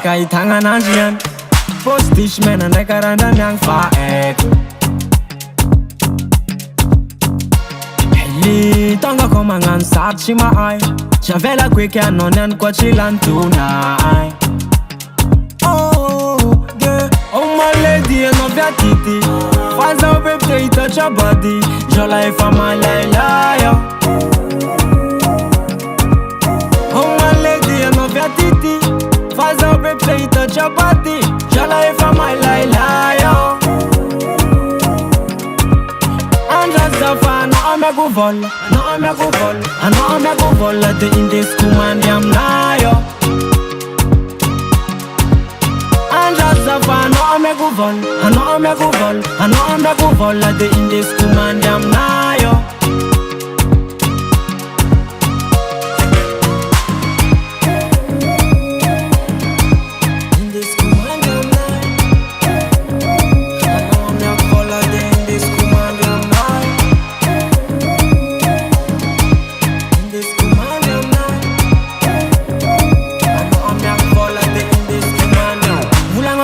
Ndraika hitagna ananjy ihany Postisy mena ndraika randrany agny fa haiko Hely tongako magnano sarotry mahay Tsy avelako eky anao niany koa tsy lantonay Oh my lady anao viatity Fa zaho bebe hitatra body Jola efa malailay Oh my lady anao viatity Fa zaho bebe hitatra body Jola efa malailay Andrazafa anao ameko vola Anao ameko vola Anao ameko vola De indesiko mandy aminay Andrazafa anao ameko vola Anao ameko vola Anao ameko vola De indesiko mandy aminay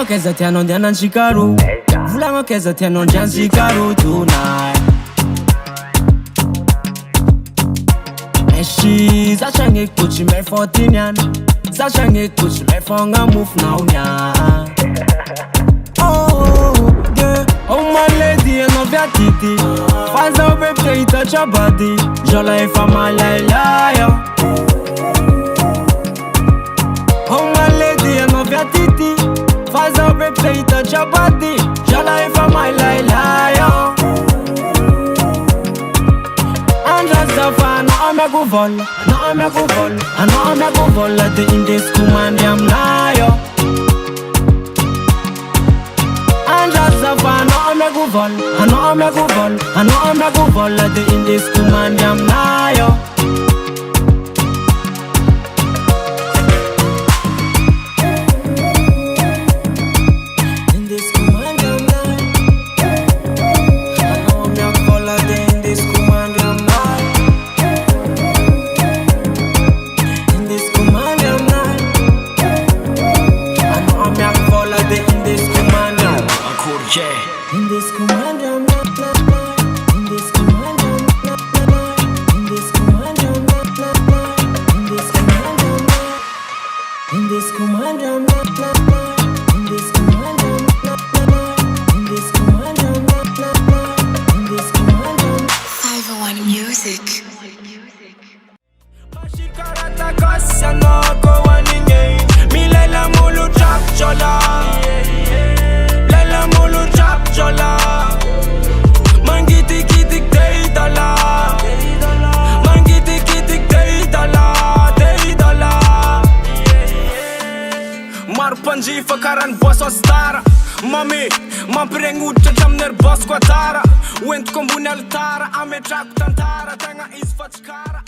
Keza tianao andianansika ro Volagno keza tianao andiansika ro tonight Eshi zatra gneko tsy may fôty niany Zatra gneko tsy may fôgna mofonao niany Oh my lady anao viatity Fa zaho bebe hitatra body Jola efa malailay Oh my lady anao viatity Fa zaho bebe hitatra body Jola efa malailay Andrazafa anao ameko vola Anao ameko vola Anao ameko vola De indesiko mandy aminay Andrazafa anao ameko vola Anao ameko vola Anao ameko vola De indesiko mandy aminay In this command, I'm not In this command, I'm not In this command, I'm not In this command, I'm not In this command, I'm not In this command, I'm not In this command, I'm not In this command, I'm not 501 Music. Mashikarata kasa no ko waninge Milela mulu chap chola Lela mulu chap chola Mangiti kitik deidala Mangiti kitik deidala Deidala Marpanjifa karan boso stara Mami, mampiregnutra jamner boss kwa tara Went kombuni altara Ametrako tantara Tagna izy fa tsy kara